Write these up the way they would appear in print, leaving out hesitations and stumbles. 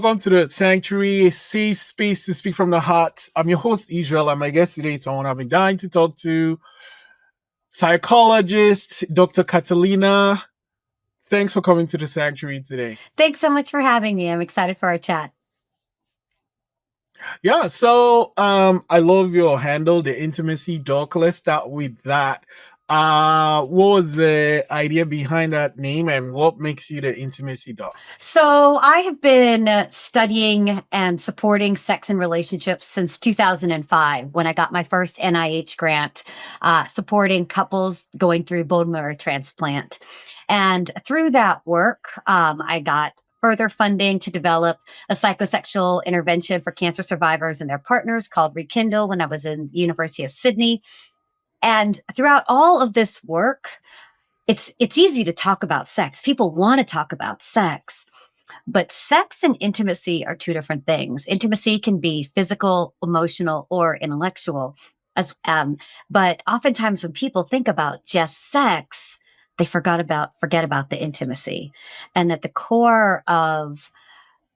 welcome to the Sanctuary, a safe space to speak from the heart. I'm your host, Israel, and my guest today is someone I've been dying to talk to, psychologist, Dr. Catalina. Thanks for coming to the Sanctuary today. Thanks so much for having me. I'm excited for our chat. Yeah, so I love your handle, the intimacy doc. Let's start with that. What was the idea behind that name, and what makes you the intimacy doc? So I have been studying and supporting sex and relationships since 2005, when I got my first NIH grant, supporting couples going through bone marrow transplant. And through that work, I got further funding to develop a psychosexual intervention for cancer survivors and their partners called Rekindle when I was in the University of Sydney. And throughout all of this work, it's easy to talk about sex. People want to talk about sex, but sex and intimacy are two different things. Intimacy can be physical, emotional, or intellectual. But oftentimes when people think about just sex, they forget about the intimacy. And at the core of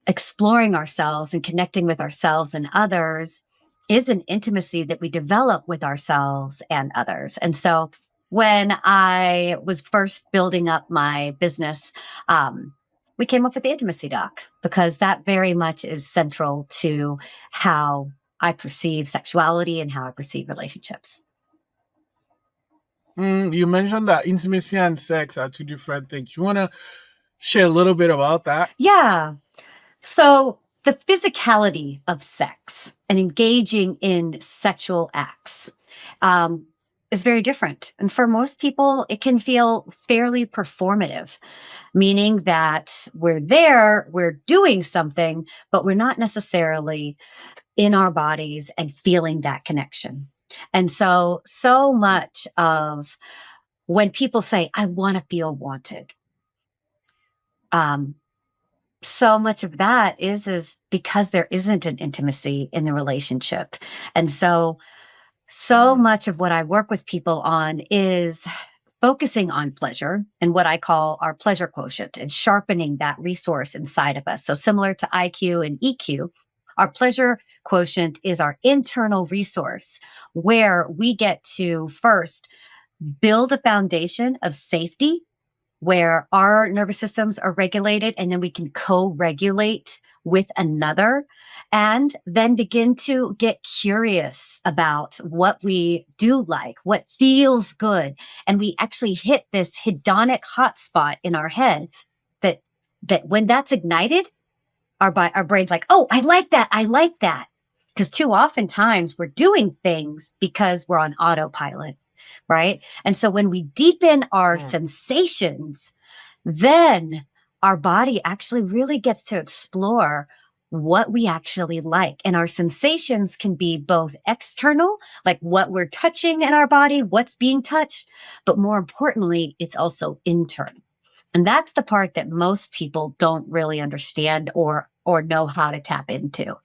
exploring ourselves and connecting with ourselves and others is an intimacy that we develop with ourselves and others. And so when I was first building up my business, we came up with the intimacy doc because that very much is central to how I perceive sexuality and how I perceive relationships. You mentioned that intimacy and sex are two different things. You want to share a little bit about that? Yeah. So the physicality of sex and engaging in sexual acts is very different. And for most people, it can feel fairly performative, meaning that we're there, we're doing something, but we're not necessarily in our bodies and feeling that connection. And so much of when people say, I want to feel wanted, so much of that is because there isn't an intimacy in the relationship. And so much of what I work with people on is focusing on pleasure and what I call our pleasure quotient and sharpening that resource inside of us. So similar to IQ and EQ, our pleasure quotient is our internal resource where we get to first build a foundation of safety where our nervous systems are regulated, and then we can co-regulate with another, and then begin to get curious about what we do like, what feels good. And we actually hit this hedonic hotspot in our head that when that's ignited, our brain's like, oh, I like that. I like that. Because too often times we're doing things because we're on autopilot. Right. And so when we deepen our sensations, then our body actually really gets to explore what we actually like. And our sensations can be both external, like what we're touching in our body, what's being touched, but more importantly, it's also internal. And that's the part that most people don't really understand or know how to tap into.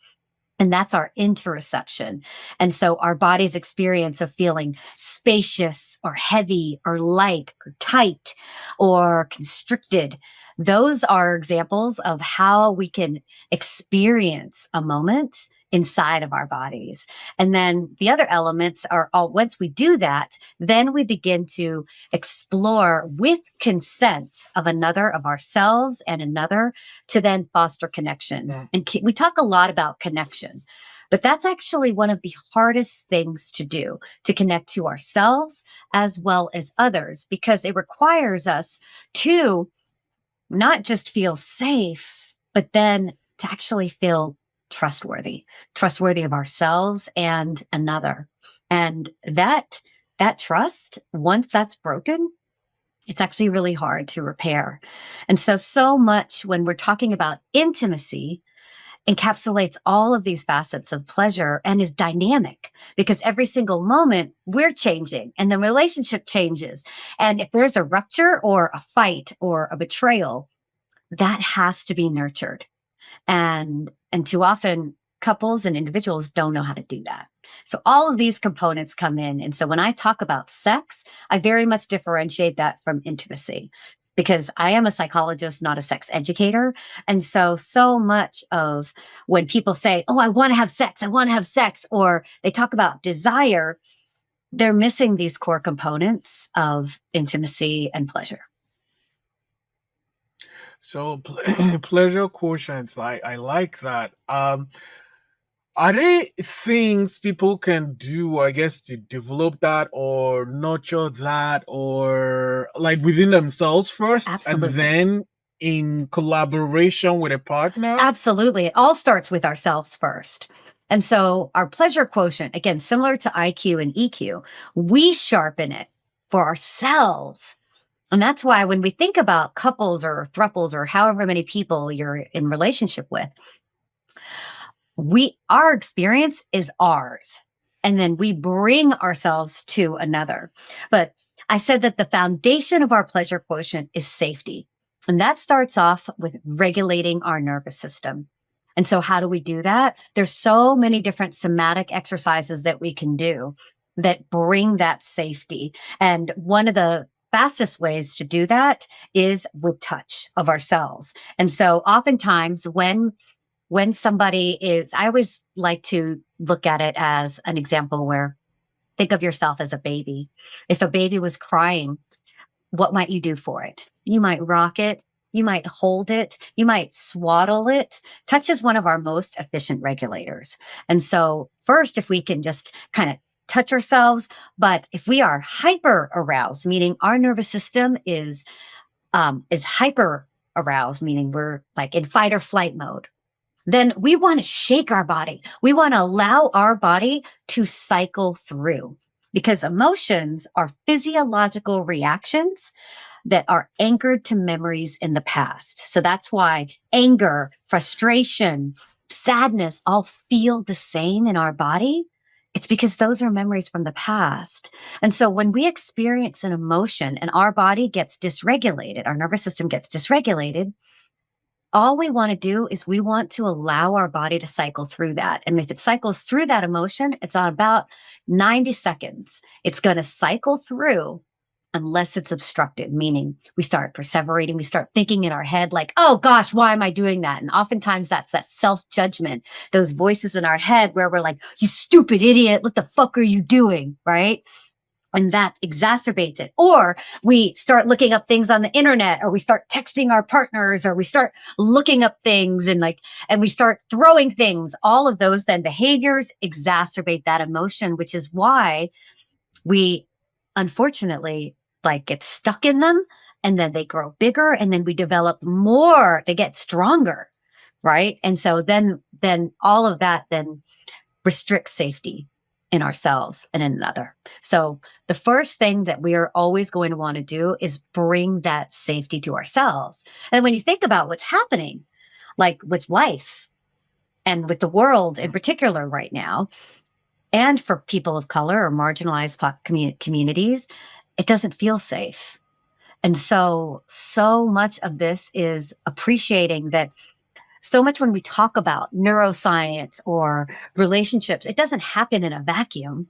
And that's our interoception. And so our body's experience of feeling spacious or heavy or light or tight or constricted, those are examples of how we can experience a moment inside of our bodies. And then the other elements are once we do that, then we begin to explore with consent of another, of ourselves and another, to then foster connection. Yeah. And we talk a lot about connection, but that's actually one of the hardest things to do, to connect to ourselves as well as others, because it requires us to not just feel safe, but then to actually feel trustworthy of ourselves and another. And that trust, once that's broken, it's actually really hard to repair. And so much when we're talking about intimacy encapsulates all of these facets of pleasure and is dynamic, because every single moment we're changing and the relationship changes. And if there's a rupture or a fight or a betrayal, that has to be nurtured. And too often couples and individuals don't know how to do that. So all of these components come in. And so when I talk about sex, I very much differentiate that from intimacy. because I am a psychologist, not a sex educator. And so much of when people say, oh, I want to have sex, or they talk about desire, they're missing these core components of intimacy and pleasure. So pleasure quotients, I like that. Are there things people can do, I guess, to develop that or nurture that, or like within themselves first, and Absolutely. then in collaboration with a partner? Absolutely. It all starts with ourselves first. And so our pleasure quotient, again, similar to IQ and EQ, we sharpen it for ourselves. And that's why when we think about couples or thruples or however many people you're in relationship with, our experience is ours. And then we bring ourselves to another. But I said that the foundation of our pleasure quotient is safety. And that starts off with regulating our nervous system. And so how do we do that? There's so many different somatic exercises that we can do that bring that safety. And one of the fastest ways to do that is with touch of ourselves. And so oftentimes when somebody is, I always like to look at it as an example where think of yourself as a baby. If a baby was crying, what might you do for it? You might rock it. You might hold it. You might swaddle it. Touch is one of our most efficient regulators. And so first, if we can just kind of touch ourselves, but if we are hyper aroused, meaning our nervous system is hyper aroused, meaning we're like in fight or flight mode, then we want to shake our body. We want to allow our body to cycle through, because emotions are physiological reactions that are anchored to memories in the past. So that's why anger, frustration, sadness all feel the same in our body. It's because those are memories from the past. And so when we experience an emotion and our body gets dysregulated, our nervous system gets dysregulated, all we want to do is we want to allow our body to cycle through that. And if it cycles through that emotion, it's on about 90 seconds. It's going to cycle through unless it's obstructed, meaning we start perseverating. We start thinking in our head like, oh gosh, why am I doing that? And oftentimes that's that self-judgment, those voices in our head where we're like, you stupid idiot, what the fuck are you doing? Right? And that exacerbates it. Or we start looking up things on the internet, or we start texting our partners, or we start looking up things and we start throwing things. All of those then behaviors exacerbate that emotion, which is why we unfortunately get stuck in them, and then they grow bigger, and then we develop more, they get stronger. Right. And so then all of that then restricts safety in ourselves and in another. So the first thing that we are always going to want to do is bring that safety to ourselves. And when you think about what's happening, like with life and with the world in particular right now, and for people of color or marginalized communities, it doesn't feel safe. And so much of this is appreciating that. So much when we talk about neuroscience or relationships, it doesn't happen in a vacuum.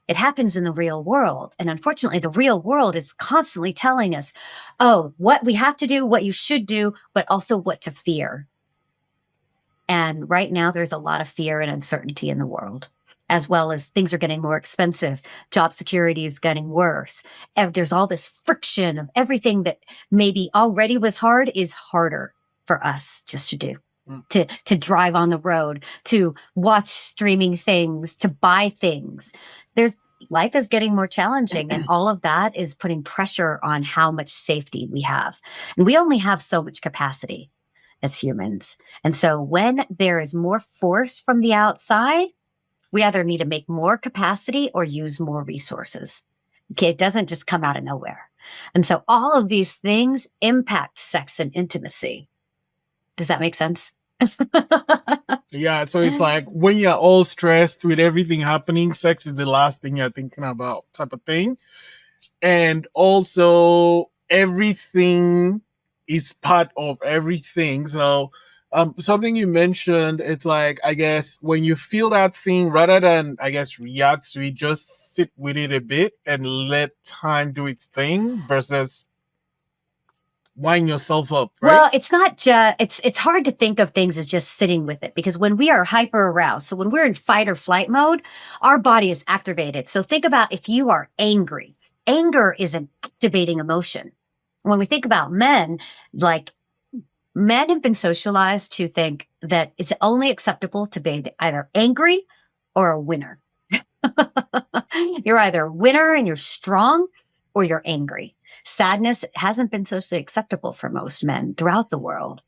It happens in the real world. And unfortunately, the real world is constantly telling us, oh, what we have to do, what you should do, but also what to fear. And right now, there's a lot of fear and uncertainty in the world, as well as things are getting more expensive. Job security is getting worse. And there's all this friction of everything that maybe already was hard is harder for us just to do. To drive on the road, to watch streaming things, to buy things. Life is getting more challenging, and all of that is putting pressure on how much safety we have. And we only have so much capacity as humans. And so when there is more force from the outside, we either need to make more capacity or use more resources. Okay, it doesn't just come out of nowhere. And so all of these things impact sex and intimacy. Does that make sense? Yeah, so it's like when you're all stressed with everything happening, sex is the last thing you're thinking about, type of thing. And also everything is part of everything. So something you mentioned, it's like, I guess when you feel that thing, rather than, I guess, react to it, just sit with it a bit and let time do its thing versus wind yourself up, right? Well, it's not just, it's hard to think of things as just sitting with it, because when we are hyper aroused, so when we're in fight or flight mode, our body is activated. So think about if you are angry. Anger is an activating emotion. When we think about men, like men have been socialized to think that it's only acceptable to be either angry or a winner. You're either a winner and you're strong, or you're angry. Sadness hasn't been socially acceptable for most men throughout the world.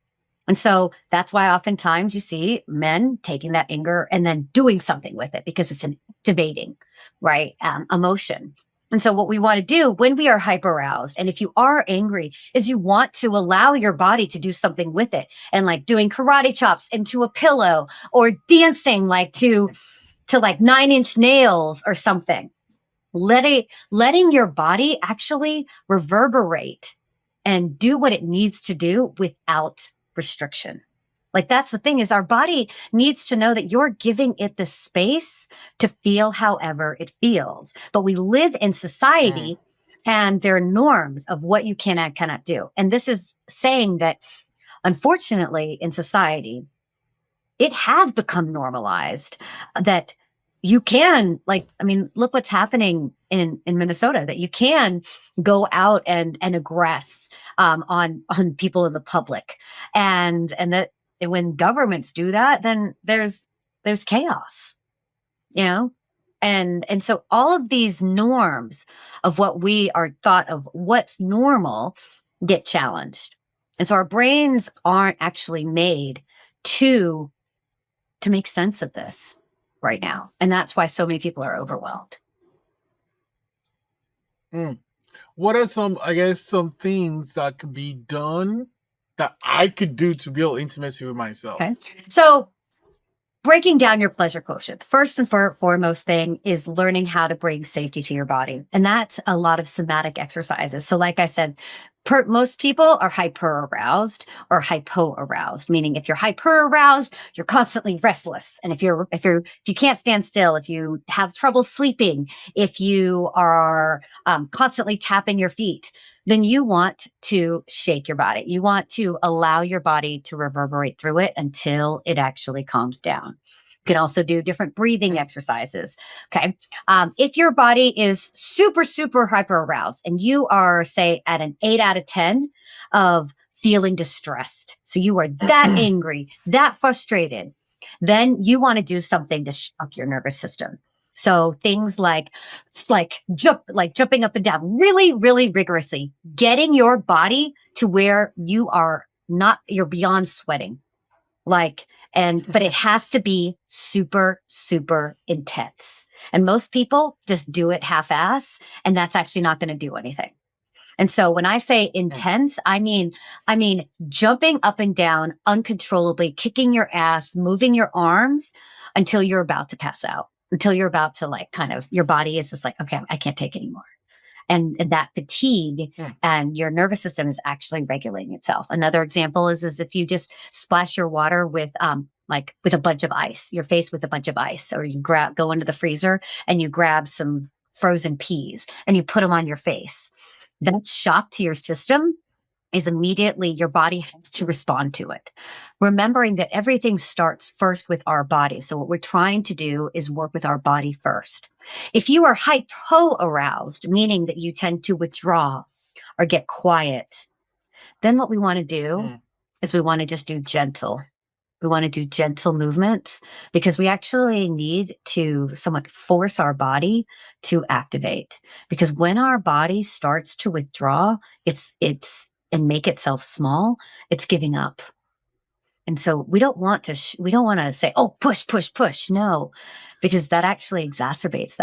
And so that's why oftentimes you see men taking that anger and then doing something with it, because it's an activating, right, emotion. And so what we want to do when we are hyper aroused, and if you are angry, is you want to allow your body to do something with it. And like doing karate chops into a pillow, or dancing like to like 9-inch nails or something. Letting your body actually reverberate and do what it needs to do without restriction. Like that's the thing, is our body needs to know that you're giving it the space to feel however it feels. But we live in society and there are norms of what you can and cannot do. And this is saying that unfortunately in society, it has become normalized that you can, like, I mean, look what's happening in Minnesota, that you can go out and aggress on people in the public, and that when governments do that, then there's chaos, you know. And so all of these norms of what we are thought of what's normal get challenged. And so our brains aren't actually made to make sense of this right now. And that's why so many people are overwhelmed. What are some things that could be done that I could do to build intimacy with myself? Okay. So breaking down your pleasure quotient, first and foremost thing is learning how to bring safety to your body. And that's a lot of somatic exercises. So like I said, most people are hyper aroused or hypo aroused, meaning if you're hyper aroused, you're constantly restless. And if you can't stand still, if you have trouble sleeping, if you are constantly tapping your feet, then you want to shake your body. You want to allow your body to reverberate through it until it actually calms down. You can also do different breathing exercises. Okay. If your body is super, super hyper aroused and you are, say, at an 8 out of 10 of feeling distressed, so you are that angry, that frustrated, then you want to do something to shock your nervous system. So things like jumping up and down really, really rigorously, getting your body to where you're beyond sweating. But it has to be super, super intense. And most people just do it half-ass, and that's actually not going to do anything. And so when I say intense, I mean jumping up and down uncontrollably, kicking your ass, moving your arms until you're about to pass out, until you're about to your body is just like, okay, I can't take anymore. And that fatigue and your nervous system is actually regulating itself. Another example is if you just splash your water with a bunch of ice, your face with a bunch of ice, or you go into the freezer and you grab some frozen peas and you put them on your face. That shock to your system is immediately your body has to respond to it. Remembering that everything starts first with our body. So what we're trying to do is work with our body first. If you are hypo-aroused, meaning that you tend to withdraw or get quiet, then what we want to do is we want to just do gentle. We want to do gentle movements, because we actually need to somewhat force our body to activate. Because when our body starts to withdraw, and make itself small, it's giving up. And so we don't want to say, oh, push, push, push. No, because that actually exacerbates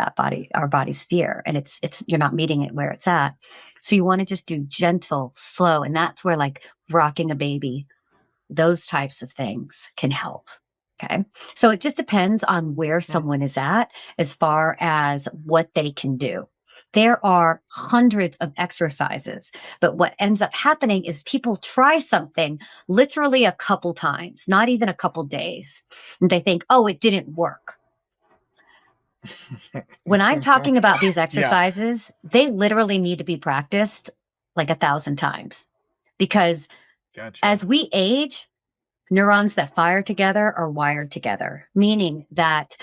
our body's fear. And you're not meeting it where it's at. So you want to just do gentle, slow. And that's where rocking a baby, those types of things can help. Okay. So it just depends on where someone is at as far as what they can do. There are hundreds of exercises, but what ends up happening is people try something literally a couple times, not even a couple days, and they think, oh, it didn't work. When I'm talking about these exercises, they literally need to be practiced 1,000 times, because Gotcha. as we age, neurons that fire together are wired together, meaning that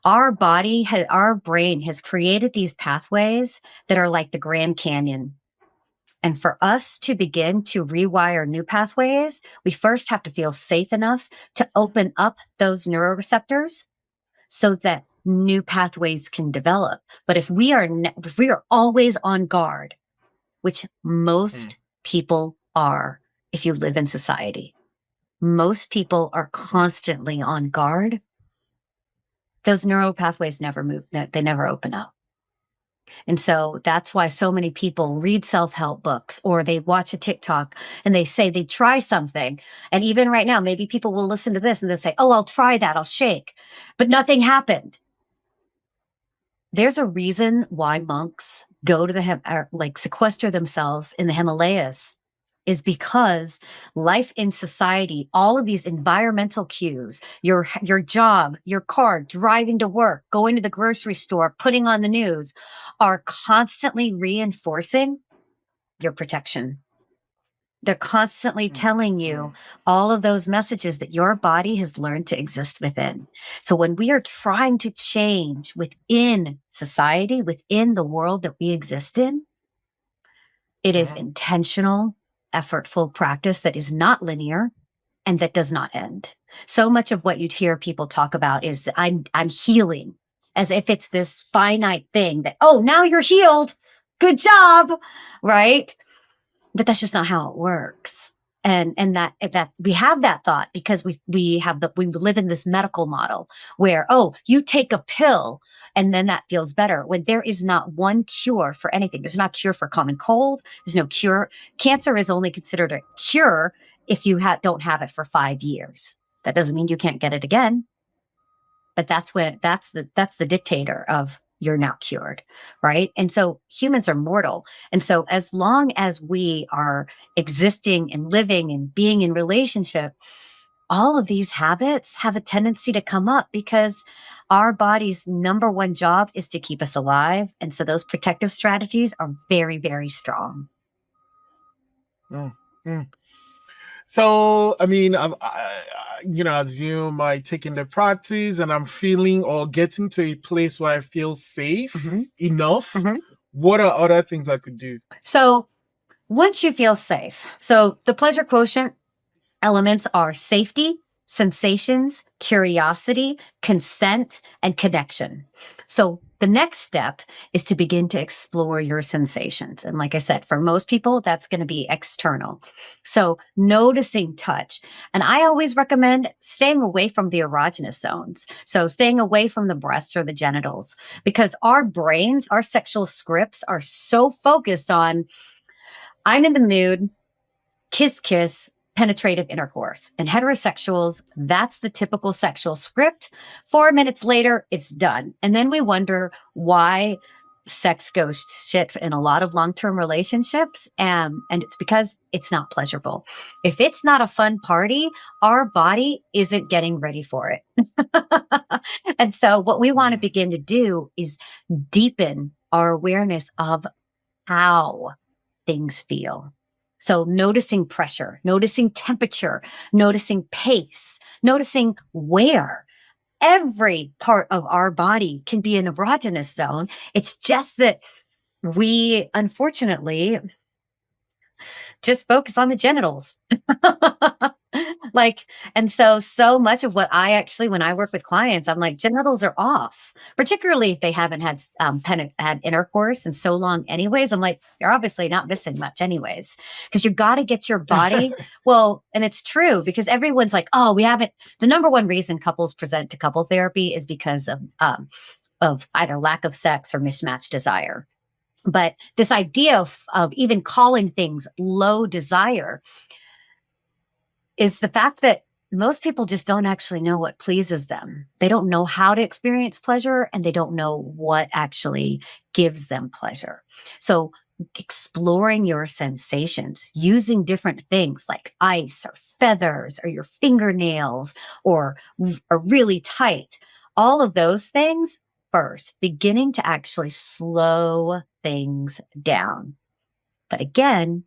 our brain has created these pathways that are like the Grand Canyon. And for us to begin to rewire new pathways, we first have to feel safe enough to open up those neuroreceptors so that new pathways can develop. But if we are always on guard, which most people are, if you live in society, most people are constantly on guard, those neural pathways never move, they never open up. And so that's why so many people read self-help books, or they watch a TikTok and they say they try something. And even right now, maybe people will listen to this and they'll say, oh, I'll try that, I'll shake, but nothing happened. There's a reason why monks go to sequester themselves in the Himalayas, is because life in society, all of these environmental cues, your job, your car, driving to work, going to the grocery store, putting on the news, are constantly reinforcing your protection. They're constantly telling you all of those messages that your body has learned to exist within. So when we are trying to change within society, within the world that we exist in, it is intentional, effortful practice that is not linear and that does not end. So much of what you'd hear people talk about is I'm healing, as if it's this finite thing that, oh, now you're healed. Good job. Right? But that's just not how it works. And that we have that thought because we live in this medical model where, oh, you take a pill and then that feels better, when there is not one cure for anything. There's not a cure for common cold. There's no cure. Cancer is only considered a cure if you don't have it for 5 years. That doesn't mean you can't get it again. But that's the dictator of you're now cured, right? And so humans are mortal. And so as long as we are existing and living and being in relationship, all of these habits have a tendency to come up because our body's number one job is to keep us alive. And so those protective strategies are very, very strong. So, I mean, assume I taking the practice and I'm feeling or getting to a place where I feel safe enough. What are other things I could do? So once you feel safe, so the pleasure quotient elements are safety, sensations, curiosity, consent, and connection. So the next step is to begin to explore your sensations. And like I said, for most people, that's going to be external. So noticing touch. And I always recommend staying away from the erogenous zones. So staying away from the breasts or the genitals, because our brains, our sexual scripts are so focused on, I'm in the mood, kiss, kiss, penetrative intercourse. And heterosexuals, that's the typical sexual script. 4 minutes later, it's done. And then we wonder why sex goes shit in a lot of long-term relationships. And it's because it's not pleasurable. If it's not a fun party, our body isn't getting ready for it. And so what we want to begin to do is deepen our awareness of how things feel. So noticing pressure, noticing temperature, noticing pace, noticing where. Every part of our body can be an erogenous zone. It's just that we, unfortunately, just focus on the genitals. And so much of what I actually, when I work with clients, I'm like, genitals are off, particularly if they haven't had intercourse in so long anyways. I'm like, you're obviously not missing much anyways, because you got to get your body. Well, and it's true, because everyone's like, oh, the number one reason couples present to couple therapy is because of either lack of sex or mismatched desire. But this idea of even calling things low desire is the fact that most people just don't actually know what pleases them. They don't know how to experience pleasure, and they don't know what actually gives them pleasure. So exploring your sensations, using different things like ice or feathers or your fingernails or really tight, all of those things first, beginning to actually slow things down. But again,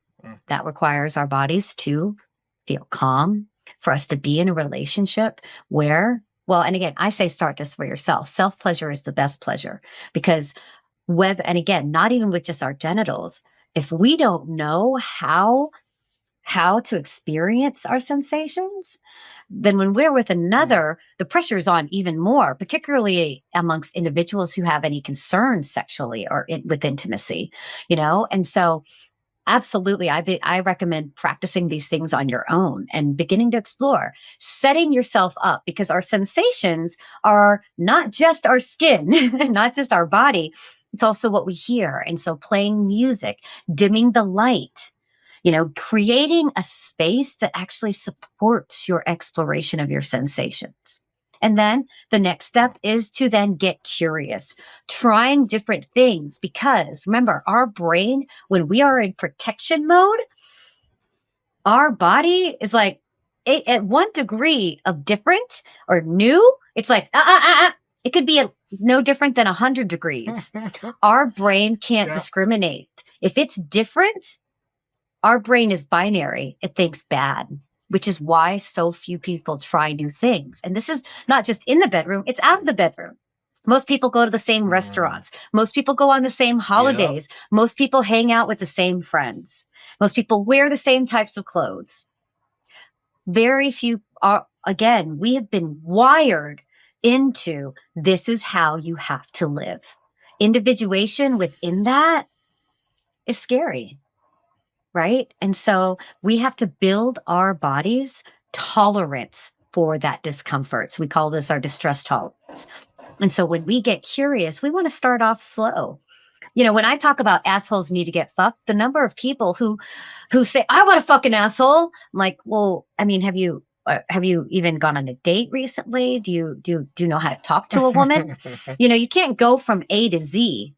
That requires our bodies to feel calm, for us to be in a relationship where, well, and again, I say start this for yourself. Self-pleasure is the best pleasure, because whether, and again, not even with just our genitals, if we don't know how to experience our sensations, then when we're with another, the pressure is on even more, particularly amongst individuals who have any concerns sexually or with intimacy, And so absolutely, I recommend practicing these things on your own and beginning to explore, setting yourself up, because our sensations are not just our skin, not just our body. It's also what we hear. And so playing music, dimming the light, creating a space that actually supports your exploration of your sensations. And then the next step is to then get curious, trying different things, because remember, our brain, when we are in protection mode, our body is like at 1 degree of different or new. It's like, it could be no different than 100 degrees. Our brain can't discriminate. If it's different, our brain is binary. It thinks bad, which is why so few people try new things. And this is not just in the bedroom, it's out of the bedroom. Most people go to the same restaurants. Most people go on the same holidays. Yep. Most people hang out with the same friends. Most people wear the same types of clothes. Very few are, again, we have been wired into this is how you have to live. Individuation within that is scary. Right? And so we have to build our body's tolerance for that discomfort. So we call this our distress tolerance. And so when we get curious, we want to start off slow. When I talk about assholes need to get fucked, the number of people who say, I want to fuck an asshole. I'm like, well, I mean, have you even gone on a date recently? Do you know how to talk to a woman? You can't go from A to Z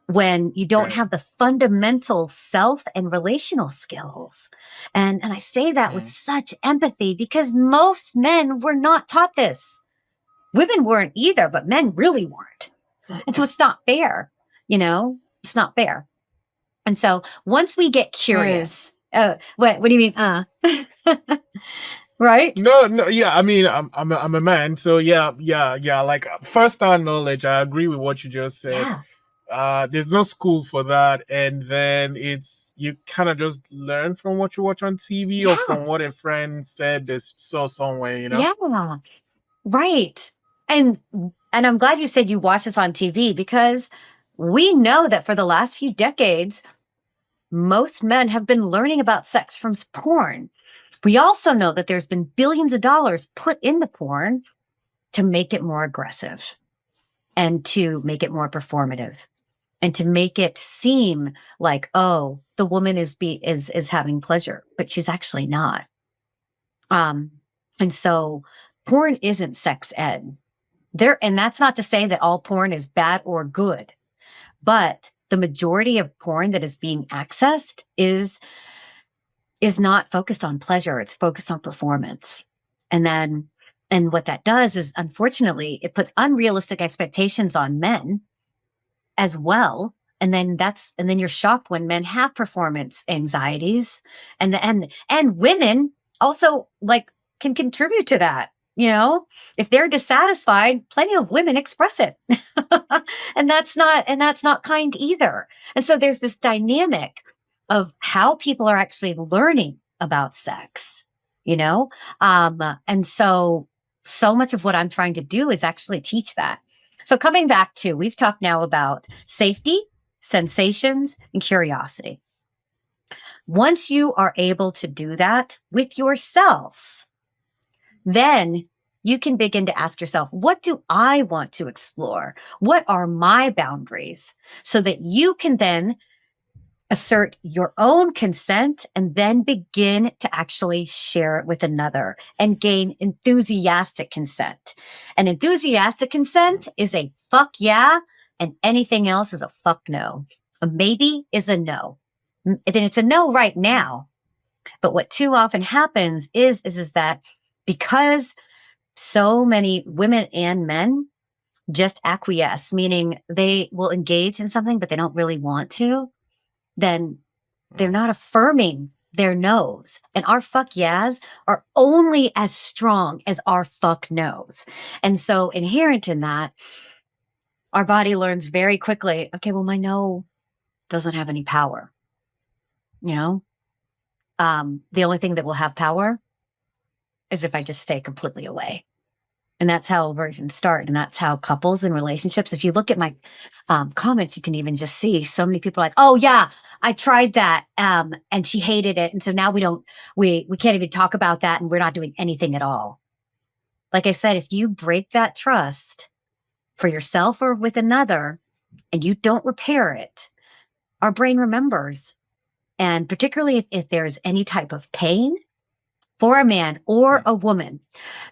when you don't have the fundamental self and relational skills. And I say that with such empathy, because most men were not taught this. Women weren't either, but men really weren't. And so it's not fair, it's not fair. And so once we get curious, what do you mean? Right? No, yeah. I mean, I'm a man, so yeah. Like first-hand knowledge, I agree with what you just said. Yeah. There's no school for that, and then you kind of just learn from what you watch on TV or from what a friend said they saw somewhere, Yeah, right. And I'm glad you said you watch this on TV, because we know that for the last few decades, most men have been learning about sex from porn. We also know that there's been billions of dollars put into porn to make it more aggressive and to make it more performative and to make it seem like, oh, the woman is having pleasure, but she's actually not. And so porn isn't sex ed. And that's not to say that all porn is bad or good, but the majority of porn that is being accessed is not focused on pleasure. It's focused on performance. And what that does is, unfortunately, it puts unrealistic expectations on men as well. And then you're shocked when men have performance anxieties, and women also can contribute to that. If they're dissatisfied, plenty of women express it. and that's not kind either. And so there's this dynamic of how people are actually learning about sex, and so much of what I'm trying to do is actually teach that. So coming back to, we've talked now about safety, sensations, and curiosity. Once you are able to do that with yourself, then you can begin to ask yourself, what do I want to explore? What are my boundaries? So that you can then assert your own consent and then begin to actually share it with another and gain enthusiastic consent. And enthusiastic consent is a fuck yeah, and anything else is a fuck no. A maybe is a no. Then it's a no right now. But what too often happens is that because so many women and men just acquiesce, meaning they will engage in something, but they don't really want to, then They're not affirming their no's. And our fuck yeahs are only as strong as our fuck no's. And so inherent in that, our body learns very quickly, okay, well, my no doesn't have any power. You know, the only thing that will have power is if I just stay completely away. And that's how aversions start. And that's how couples and relationships, if you look at my comments, you can even just see so many people are like, oh yeah, I tried that. And she hated it. And so now we can't even talk about that. And we're not doing anything at all. Like I said, if you break that trust for yourself or with another and you don't repair it, our brain remembers. And particularly if there's any type of pain for a man or a woman,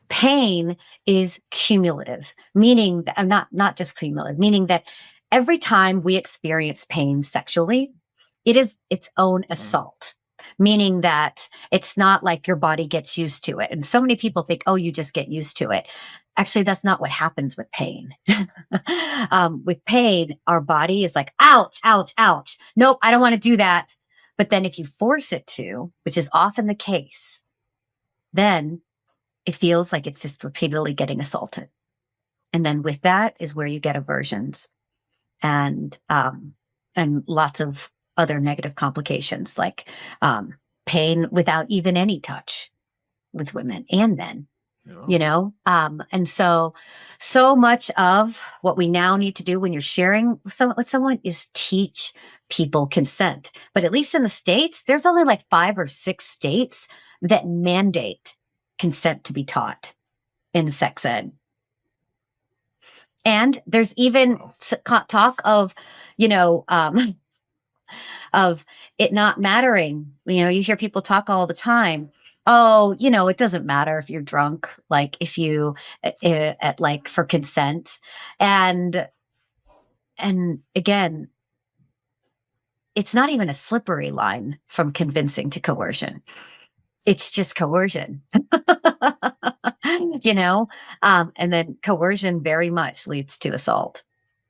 pain is cumulative, meaning that not just cumulative, meaning that every time we experience pain sexually, it is its own assault, meaning that it's not like your body gets used to it. And so many people think, oh, you just get used to it. Actually, that's not what happens with pain. With pain, our body is like, ouch, ouch, ouch. Nope, I don't want to do that. But then if you force it to, which is often the case, then it feels like it's just repeatedly getting assaulted. And then with that is where you get aversions and lots of other negative complications like pain without even any touch with women and men. You know, and so much of what we now need to do when you're sharing with someone is teach people consent. But at least in the States, there's only like 5 or 6 states that mandate consent to be taught in sex ed. And there's even talk of, you know, of it not mattering. You know, you hear people talk all the time. Oh, you know, it doesn't matter if you're drunk, like if you, like for consent. And again, it's not even a slippery line from convincing to coercion. It's just coercion, you know? And then coercion very much leads to assault.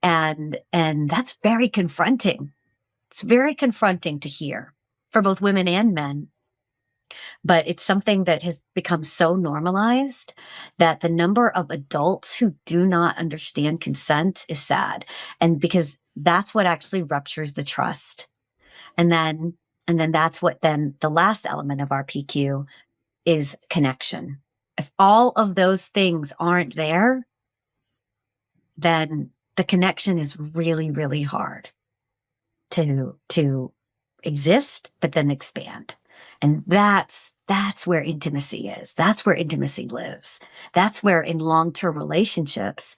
And that's very confronting. It's very confronting to hear for both women and men. But it's something that has become so normalized that the number of adults who do not understand consent is sad. And because that's what actually ruptures the trust. And then that's what then the last element of our PQ is connection. If all of those things aren't there, then the connection is really, really hard to exist, but then expand. And that's where intimacy is. That's where intimacy lives. That's where in long-term relationships,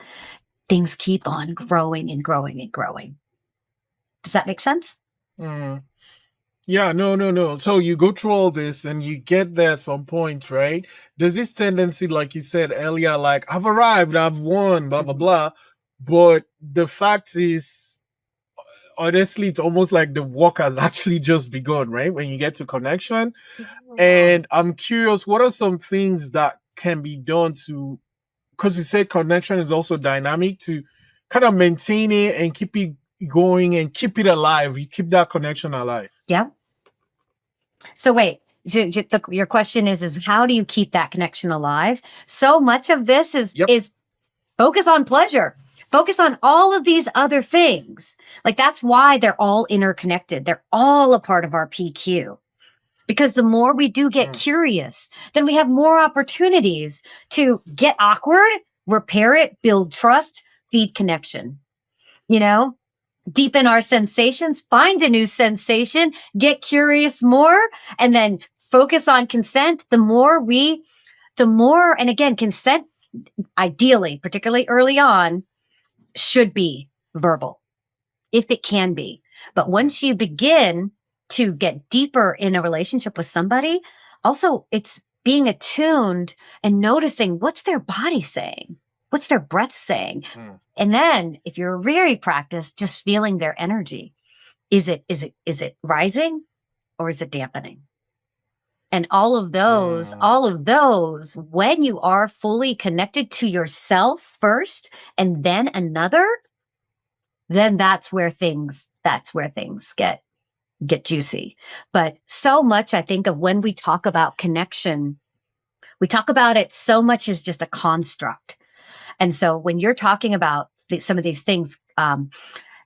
things keep on growing and growing and growing. Does that make sense? Yeah, no. So you go through all this and you get there at some point, right? There's this tendency, like you said earlier, like I've arrived, I've won, blah, blah, blah. But the fact is, honestly, it's almost like the work has actually just begun, right? When you get to connection. And I'm curious, what are some things that can be done to, because you said connection is also dynamic, to kind of maintain it and keep it going and keep it alive. You keep that connection alive. Yeah. So wait, so your question is how do you keep that connection alive? So much of this is focus on pleasure. Focus on all of these other things. Like that's why they're all interconnected. They're all a part of our PQ. Because the more we do get curious, then we have more opportunities to get awkward, repair it, build trust, feed connection. You know, deepen our sensations, find a new sensation, get curious more, and then focus on consent. The more, and again, consent, ideally, particularly early on, should be verbal, if it can be. But once you begin to get deeper in a relationship with somebody, also it's being attuned and noticing what's their body saying, what's their breath saying. And then if you're very practiced, just feeling their energy. Is it rising or is it dampening? And all of those, when you are fully connected to yourself first and then another, then that's where things get get juicy. But so much, I think, of when we talk about connection, we talk about it so much as just a construct. And so when you're talking about some of these things,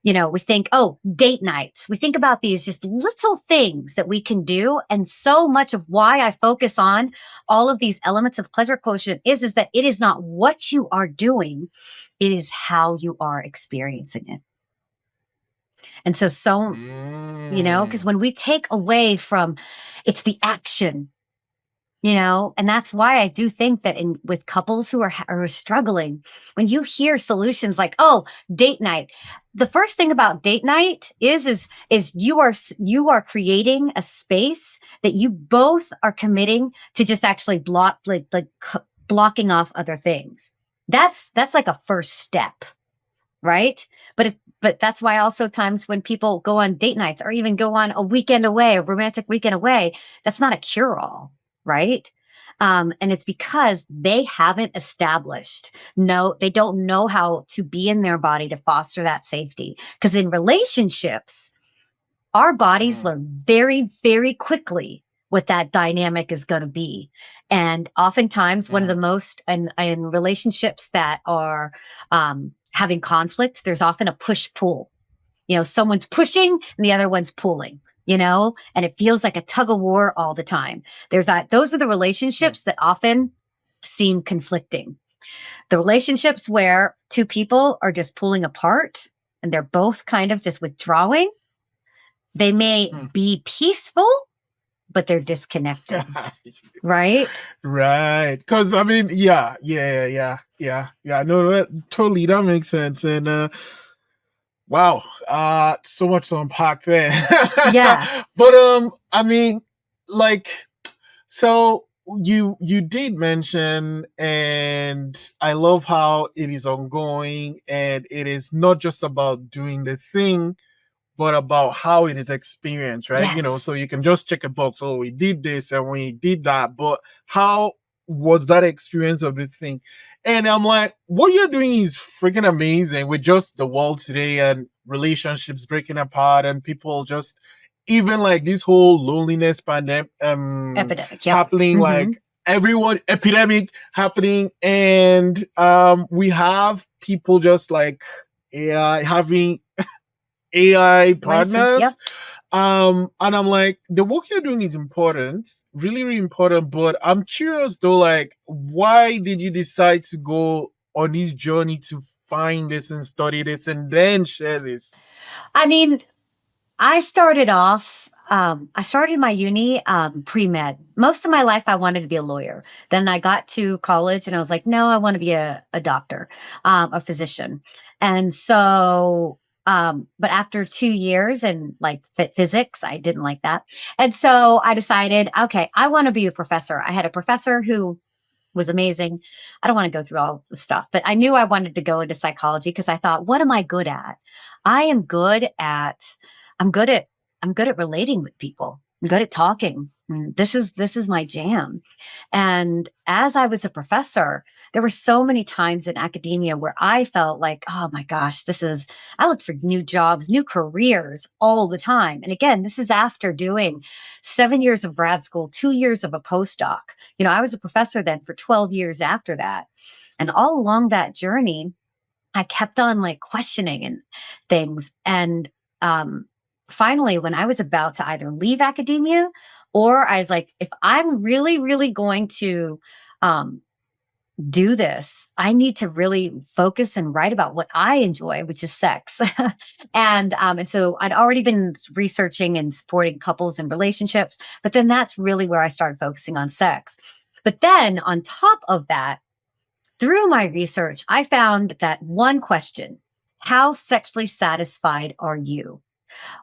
we think, oh, date nights. We think about these just little things that we can do. And so much of why I focus on all of these elements of pleasure quotient is that it is not what you are doing. It is how you are experiencing it. And so, because when we take away from, it's the action, and that's why I do think that with couples who are struggling, when you hear solutions like, oh, date night, the first thing about date night is you are creating a space that you both are committing to just actually blocking off other things. That's like a first step, right? But that's why also times when people go on date nights or even go on a romantic weekend away, that's not a cure-all. Right? And it's because they haven't established. No, they don't know how to be in their body to foster that safety. Because in relationships, our bodies learn very, very quickly what that dynamic is going to be. And oftentimes one of the most in relationships that are having conflict, there's often a push-pull. Someone's pushing and the other one's pulling. And it feels like a tug of war all the time. Those are the relationships that often seem conflicting. The relationships where two people are just pulling apart and they're both kind of just withdrawing. They may be peaceful, but they're disconnected. Right? Right. Because, I mean, yeah. No, totally. That makes sense. And, wow, so much to unpack there. Yeah. But I mean, so you did mention, and I love how it is ongoing, and it is not just about doing the thing, but about how it is experienced, right? Yes. So you can just check a box. Oh, we did this and we did that, but how was that experience of the thing? And I'm like, what you're doing is freaking amazing with just the world today and relationships breaking apart and people just, even like this whole loneliness pandemic epidemic happening, like everyone epidemic happening, and we have people just like having AI partners. Yep. And I'm like, the work you're doing is important, really, really important. But I'm curious though, like, why did you decide to go on this journey to find this and study this and then share this? I mean, I started my uni pre-med. Most of my life, I wanted to be a lawyer. Then I got to college and I was like, no, I want to be a doctor, a physician. And so, but after 2 years in like physics, I didn't like that. And so I decided, okay, I want to be a professor. I had a professor who was amazing. I don't want to go through all the stuff, but I knew I wanted to go into psychology because I thought, what am I good at? I'm good at relating with people. I'm good at talking. This is my jam. And as I was a professor, there were so many times in academia where I felt like, oh my gosh, I looked for new jobs, new careers all the time. And again, this is after doing 7 years of grad school, 2 years of a postdoc. I was a professor then for 12 years after that. And all along that journey, I kept on like questioning and things. And, finally, when I was about to either leave academia or I was like, if I'm really, really going to do this, I need to really focus and write about what I enjoy, which is sex. And so I'd already been researching and supporting couples and relationships, but then that's really where I started focusing on sex. But then on top of that, through my research, I found that one question, how sexually satisfied are you?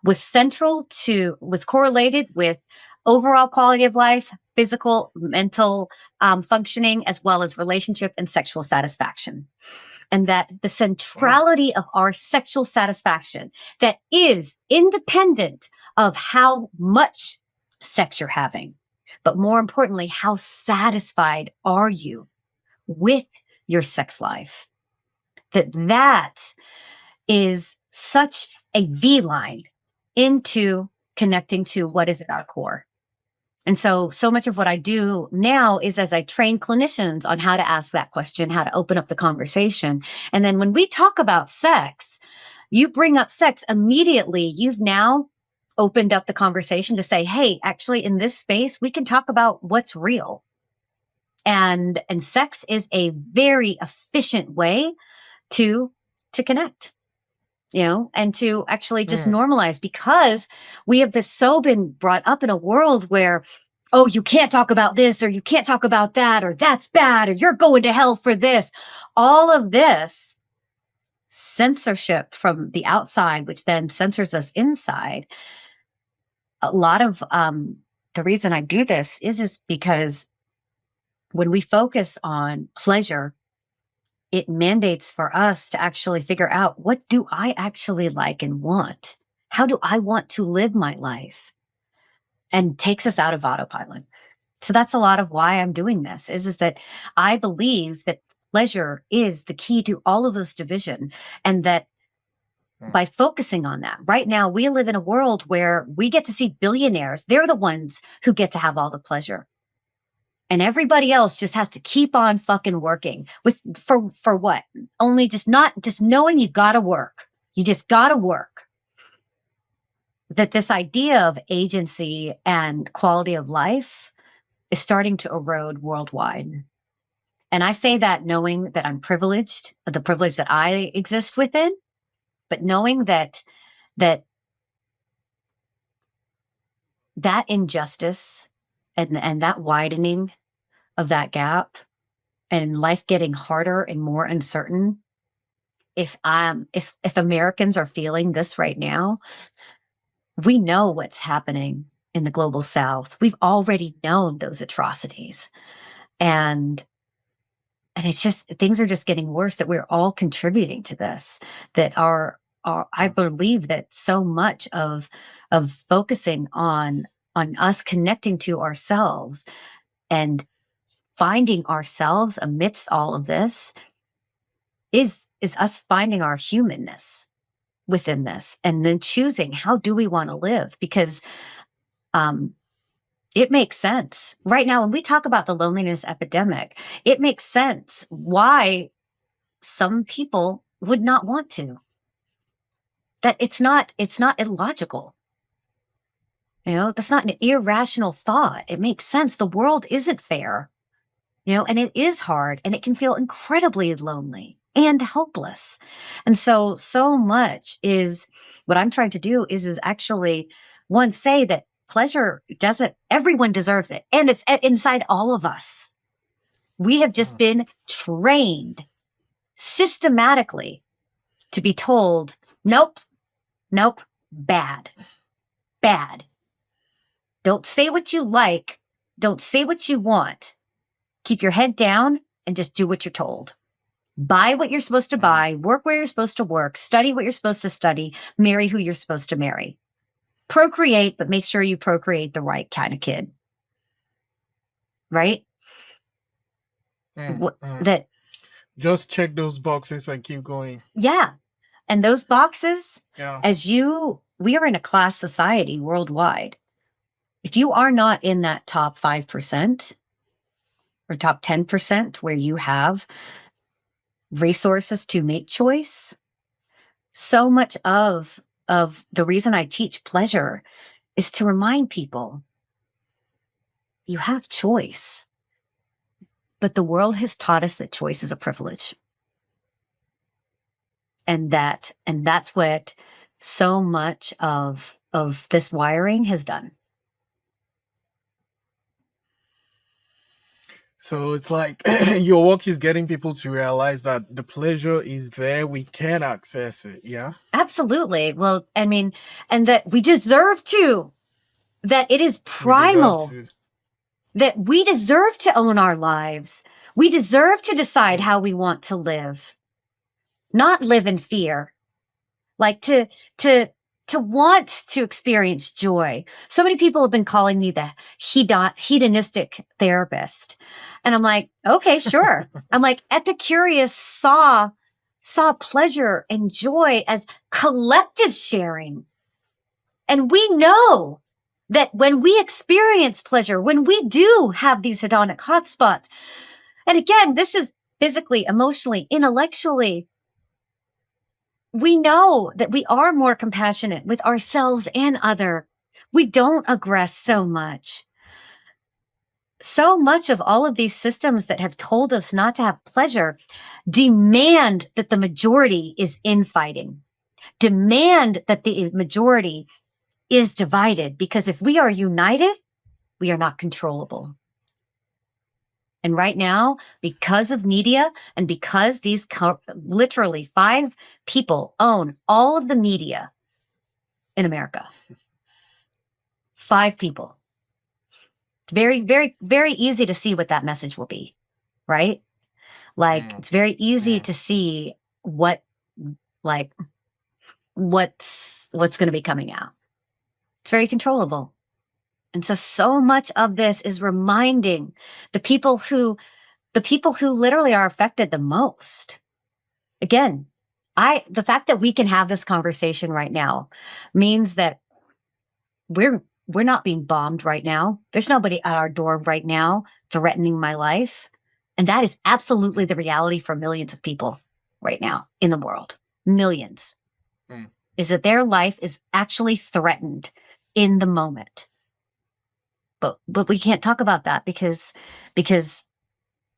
was correlated with overall quality of life, physical, mental functioning, as well as relationship and sexual satisfaction. And that the centrality of our sexual satisfaction that is independent of how much sex you're having, but more importantly, how satisfied are you with your sex life? That is such a V line into connecting to what is at our core. And so much of what I do now is as I train clinicians on how to ask that question, how to open up the conversation. And then when we talk about sex, you bring up sex immediately. You've now opened up the conversation to say, hey, actually in this space, we can talk about what's real. And sex is a very efficient way to connect, and to actually just normalize, because we have been brought up in a world where, oh, you can't talk about this, or you can't talk about that, or that's bad, or you're going to hell for this. All of this censorship from the outside, which then censors us inside. A lot of the reason I do this is because when we focus on pleasure, it mandates for us to actually figure out, what do I actually like and want? How do I want to live my life? And takes us out of autopilot. So that's a lot of why I'm doing this, is that I believe that pleasure is the key to all of this division. And that by focusing on that, right now, we live in a world where we get to see billionaires. They're the ones who get to have all the pleasure. And everybody else just has to keep on fucking working for what? Only just knowing you gotta work. You just gotta work. That this idea of agency and quality of life is starting to erode worldwide. And I say that knowing that I'm privileged, the privilege that I exist within, but knowing that injustice and that widening of that gap, and life getting harder and more uncertain. If Americans are feeling this right now, we know what's happening in the global South. We've already known those atrocities. And it's just, things are just getting worse, that we're all contributing to this, that I believe that so much of focusing on us connecting to ourselves and finding ourselves amidst all of this is us finding our humanness within this, and then choosing, how do we want to live? Because it makes sense right now when we talk about the loneliness epidemic. It makes sense why some people would not want to. That it's not illogical. That's not an irrational thought. It makes sense. The world isn't fair. And it is hard, and it can feel incredibly lonely and helpless. And so much is what I'm trying to do is actually, one, say that pleasure everyone deserves it. And it's inside all of us. We have just been trained systematically to be told, nope, bad. Don't say what you like. Don't say what you want. Keep your head down and just do what you're told. Buy what you're supposed to buy, work where you're supposed to work, study what you're supposed to study, marry who you're supposed to marry. Procreate, but make sure you procreate the right kind of kid. Right? That just check those boxes and keep going. Yeah. And those boxes, we are in a class society worldwide. If you are not in that top 5%, or top 10% where you have resources to make choice, so much of the reason I teach pleasure is to remind people you have choice. But the world has taught us that choice is a privilege. And that's what so much of this wiring has done. So it's like your work is getting people to realize that the pleasure is there. We can access it. Yeah, absolutely. Well, I mean, and that we deserve to, that it is primal, that we deserve to own our lives. We deserve to decide how we want to live, not live in fear, like to want to experience joy. So many people have been calling me the hedonistic therapist. And I'm like, okay, sure. I'm like, Epicurus saw pleasure and joy as collective sharing. And we know that when we experience pleasure, when we do have these hedonic hotspots, and again, this is physically, emotionally, intellectually, we know that we are more compassionate with ourselves and other. We don't aggress so much. So much of all of these systems that have told us not to have pleasure demand that the majority is infighting, demand that the majority is divided, because if we are united, we are not controllable. And right now, because of media and because these literally 5 people own all of the media in America, 5 people. Very, very, very easy to see what that message will be, right? Like, it's very easy to see what's going to be coming out. It's very controllable. And so much of this is reminding the people who literally are affected the most. Again, the fact that we can have this conversation right now means that we're not being bombed right now. There's nobody at our door right now threatening my life. And that is absolutely the reality for millions of people right now in the world. Millions. Is that their life is actually threatened in the moment. But we can't talk about that because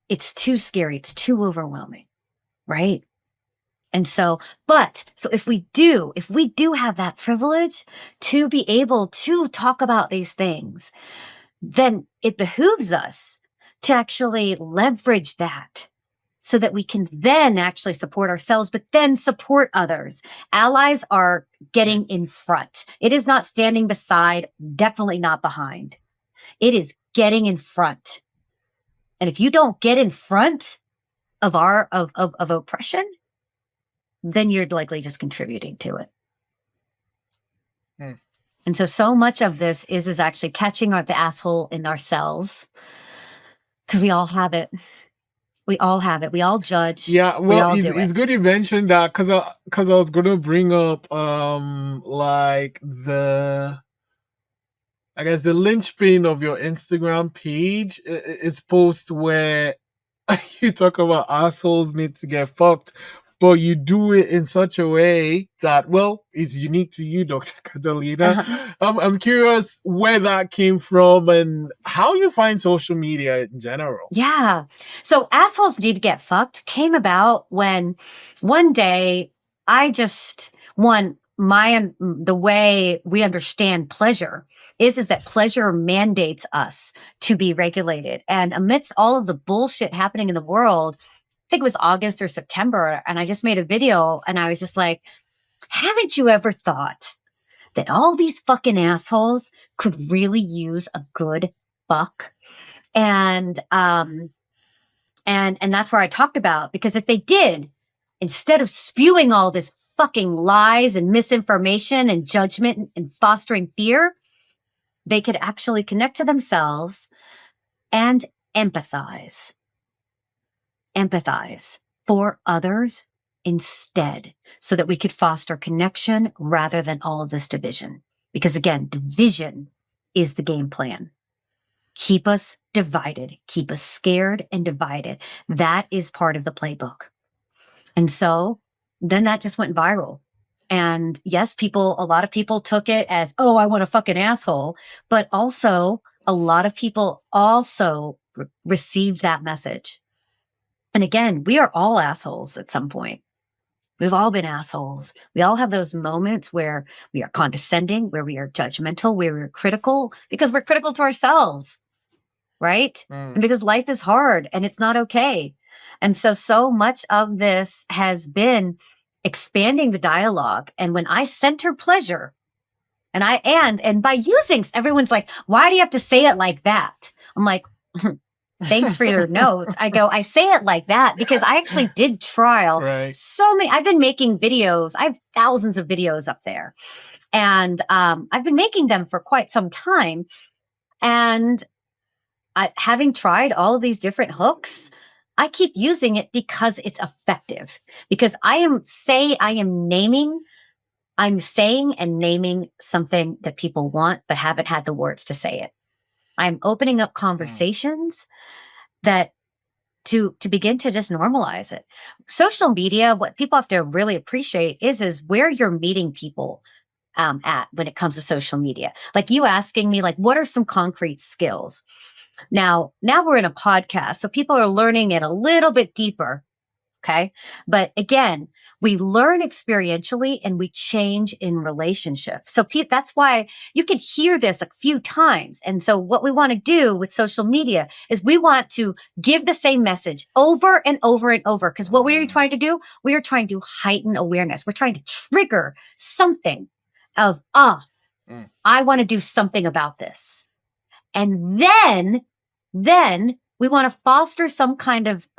it's too scary. It's too overwhelming. Right? And so if we do have that privilege to be able to talk about these things, then it behooves us to actually leverage that so that we can then actually support ourselves, but then support others. Allies are getting in front. It is not standing beside, definitely not behind. It is getting in front. And if you don't get in front of of oppression, then you're likely just contributing to it. And so much of this is actually catching the asshole in ourselves, because we all have it. We all have it. We all judge. Yeah, well, it's good you mentioned that, because I was going to bring up like the linchpin of your Instagram page is post where you talk about assholes need to get fucked, but you do it in such a way that, well, is unique to you, Dr. Catalina. I'm curious where that came from and how you find social media in general. Yeah. So assholes need to get fucked came about when one day the way we understand pleasure is that pleasure mandates us to be regulated. And amidst all of the bullshit happening in the world, I think it was August or September, and I just made a video and I was just like, haven't you ever thought that all these fucking assholes could really use a good fuck? And that's where I talked about, because if they did, instead of spewing all this fucking lies and misinformation and judgment and fostering fear, they could actually connect to themselves and empathize for others instead, so that we could foster connection rather than all of this division. Because again, division is the game plan. Keep us divided, keep us scared and divided. That is part of the playbook. And so then that just went viral. And yes, a lot of people took it as, oh, I want a fucking asshole. But also a lot of people also received that message. And again, we are all assholes at some point. We've all been assholes. We all have those moments where we are condescending, where we are judgmental, where we're critical, because we're critical to ourselves, right? And because life is hard and it's not okay. And so much of this has been expanding the dialogue. And when I center pleasure, and by using, everyone's like, why do you have to say it like that? I'm like, thanks for your notes. I say it like that because I actually did trial so many. I've been making videos. I have thousands of videos up there. And I've been making them for quite some time. And having tried all of these different hooks, I keep using it because it's effective. Because I am naming I'm saying and naming something that people want, but haven't had the words to say it. I'm opening up conversations that to begin to just normalize it. Social media, what people have to really appreciate is where you're meeting people at when it comes to social media. Like you asking me, like, what are some concrete skills? Now we're in a podcast, so people are learning it a little bit deeper. Okay. But again, we learn experientially and we change in relationships. So that's why you can hear this a few times. And so what we want to do with social media is we want to give the same message over and over and over. Because what we are trying to do, we are trying to heighten awareness. We're trying to trigger something of, I want to do something about this. And then we want to foster some kind of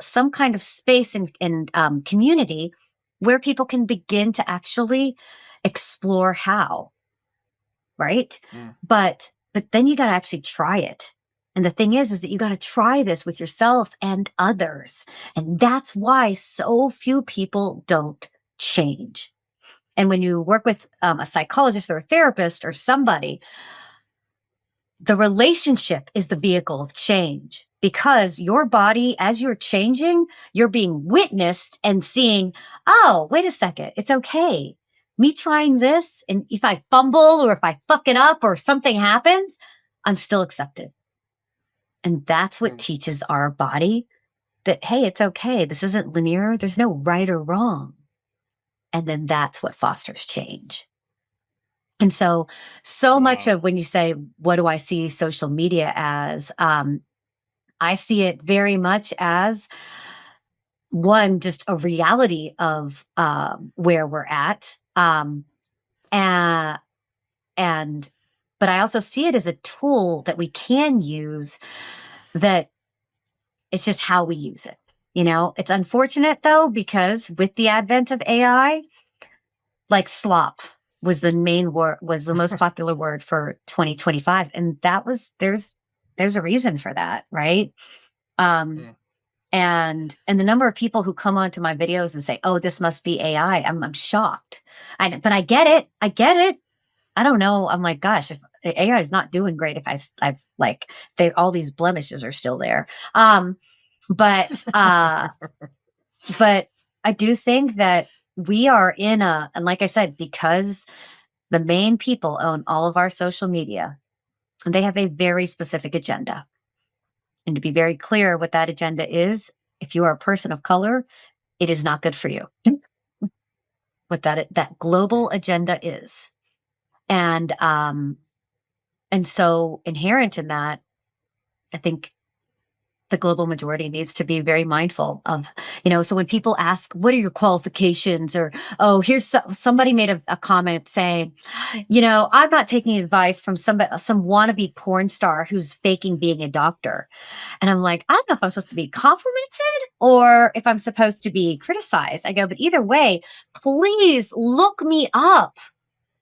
space and community where people can begin to actually explore how, right? But then you got to actually try it. And the thing is that you got to try this with yourself and others. And that's why so few people don't change. And when you work with a psychologist or a therapist or somebody, the relationship is the vehicle of change, because your body, as you're changing, you're being witnessed and seeing, oh, wait a second, it's okay. Me trying this, and if I fumble or if I fuck it up or something happens, I'm still accepted. And that's what teaches our body that, hey, it's okay. This isn't linear. There's no right or wrong. And then that's what fosters change. And so much of when you say, what do I see social media as? I see it very much as one, just a reality of where we're at. But I also see it as a tool that we can use, that it's just how we use it. You know, it's unfortunate though, because with the advent of AI, like slop was the main word, was the most popular word for 2025. And there's a reason for that, right? And the number of people who come onto my videos and say, oh, this must be AI. I'm shocked. But I get it. I don't know. I'm like, gosh, if AI is not doing great, if I've like, all these blemishes are still there. But I do think that we are and like I said, because the main people own all of our social media, and they have a very specific agenda. And to be very clear what that agenda is, if you are a person of color, it is not good for you. What that global agenda is. And so inherent in that, I think the global majority needs to be very mindful of, so when people ask, what are your qualifications? Or, oh, here's somebody made a comment saying, I'm not taking advice from some wannabe porn star who's faking being a doctor. And I'm like, I don't know if I'm supposed to be complimented or if I'm supposed to be criticized. I go, but either way, please look me up.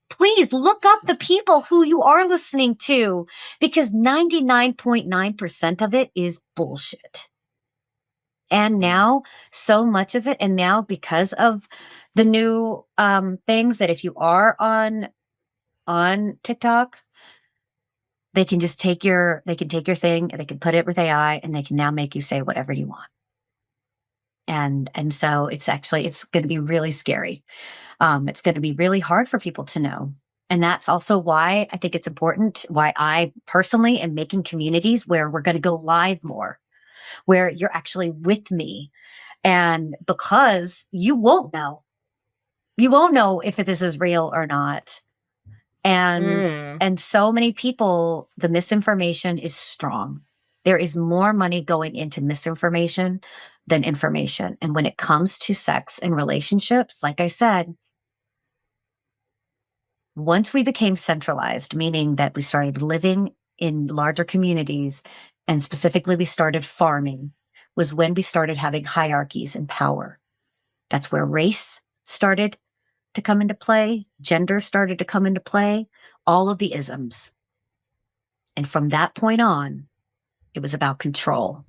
Please look up the people who you are listening to, because 99.9% of it is bullshit. And now so much of it, and now because of the new things, that if you are on TikTok, they can just take your thing and they can put it with AI and they can now make you say whatever you want. And so it's going to be really scary. It's going to be really hard for people to know. And that's also why I think it's important, why I personally am making communities where we're going to go live more, where you're actually with me. And because you won't know if this is real or not. And so many people, the misinformation is strong. There is more money going into misinformation than information. And when it comes to sex and relationships, like I said, once we became centralized, meaning that we started living in larger communities, and specifically we started farming, was when we started having hierarchies and power. That's where race started to come into play, gender started to come into play, all of the isms. And from that point on, it was about control.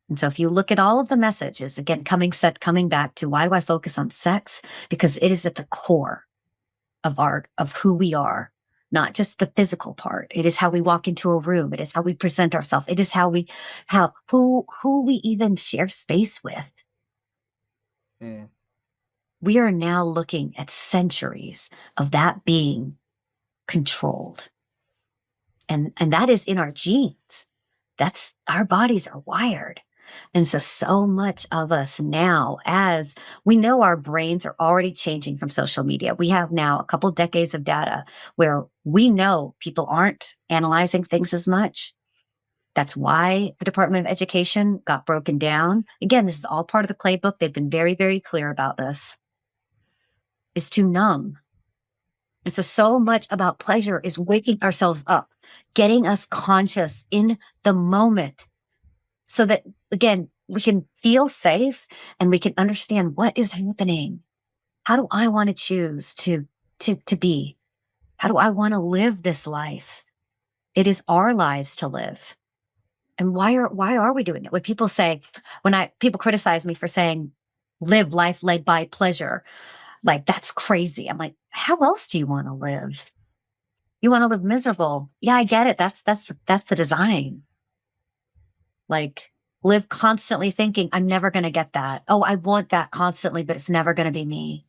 And so if you look at all of the messages, again, coming back to why do I focus on sex? Because it is at the core. of who we are, not just the physical part. It is how we walk into a room. It is how we present ourselves. It is who we even share space with. Mm. We are now looking at centuries of that being controlled. And that is in our genes. That's, our bodies are wired. And so much of us now, as we know, our brains are already changing from social media. We have now a couple decades of data where we know people aren't analyzing things as much. That's why the Department of Education got broken down. Again, this is all part of the playbook. They've been very, very clear about this. Is to numb. And so much about pleasure is waking ourselves up, getting us conscious in the moment so that, again, we can feel safe and we can understand what is happening. How do I want to choose to be? How do I want to live this life? It is our lives to live. And why are we doing it? When people say, people criticize me for saying, live life led by pleasure, like, that's crazy. I'm like, how else do you want to live? You want to live miserable. Yeah, I get it. That's the design. Like, live constantly thinking, I'm never going to get that. Oh, I want that constantly, but it's never going to be me.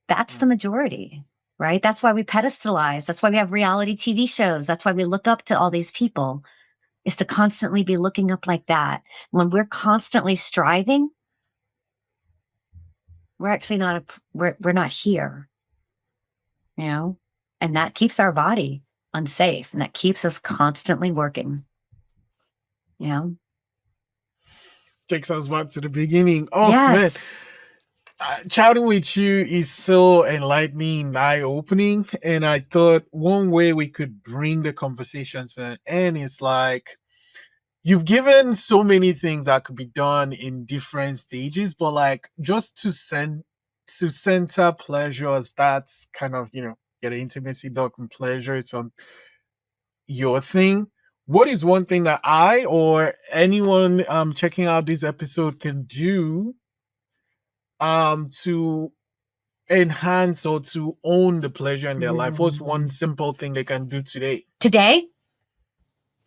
That's the majority, right? That's why we pedestalize. That's why we have reality TV shows. That's why we look up to all these people, is to constantly be looking up like that. When we're constantly striving, we're actually we're not here, you know, and that keeps our body unsafe, and that keeps us constantly working, you know. Takes us back to the beginning. Oh, Yes. man. Chatting with you is so enlightening, eye-opening. And I thought one way we could bring the conversation to an end is like, you've given so many things that could be done in different stages, but like, just to center pleasure as that's kind of, get an intimacy dog and pleasure. It's on your thing. What is one thing that I or anyone checking out this episode can do to enhance or to own the pleasure in their life? What's one simple thing they can do today?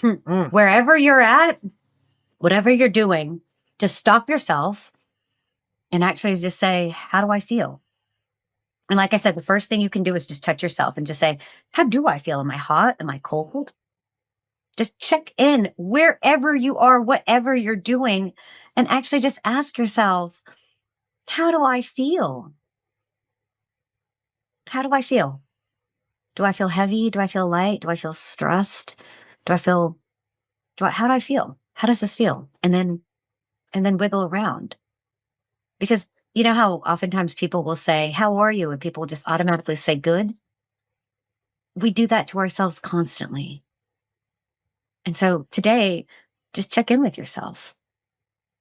Wherever you're at, whatever you're doing, just stop yourself and actually just say, how do I feel? And like I said, the first thing you can do is just touch yourself and just say, how do I feel? Am I hot? Am I cold? Just check in wherever you are, whatever you're doing, and actually just ask yourself, how do I feel? How do I feel? Do I feel heavy? Do I feel light? Do I feel stressed? How do I feel? How does this feel? And then wiggle around. Because you know how oftentimes people will say, how are you? And people will just automatically say good. We do that to ourselves constantly. And so today, just check in with yourself.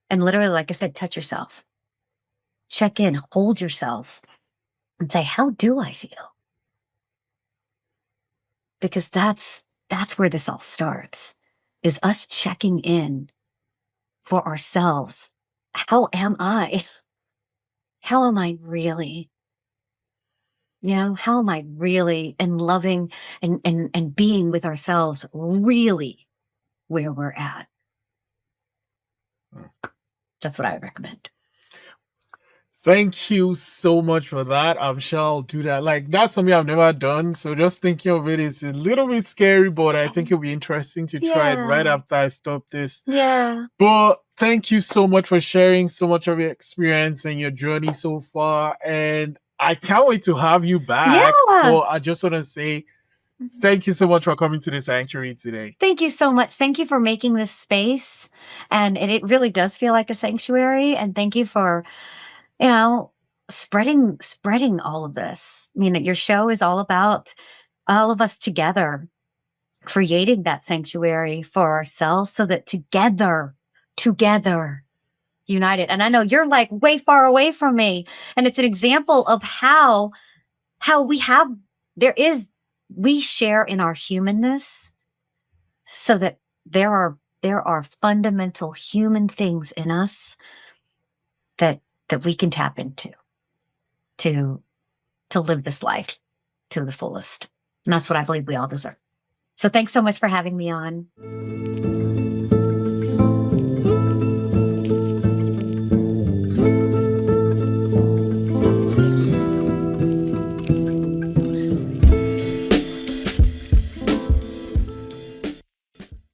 And literally, like I said, touch yourself. Check in, hold yourself, and say, how do I feel? Because that's where this all starts, is us checking in for ourselves. How am I? How am I really? You know, how am I really, and loving and being with ourselves really where we're at? That's what I would recommend. Thank you so much for that. I'm sure I'll do that. Like, that's something I've never done. So just thinking of it is a little bit scary, but I think it'll be interesting to try it right after I stop this. Yeah. But thank you so much for sharing so much of your experience and your journey so far. And I can't wait to have you back. Yeah. But I just want to say thank you so much for coming to the sanctuary today. Thank you so much. Thank you for making this space. And it really does feel like a sanctuary. And thank you for, spreading all of this. I mean, your show is all about all of us together, creating that sanctuary for ourselves so that together, united. And I know you're like way far away from me. And it's an example of how we share in our humanness, so that there are fundamental human things in us that we can tap into to to live this life to the fullest. And that's what I believe we all deserve. So thanks so much for having me on.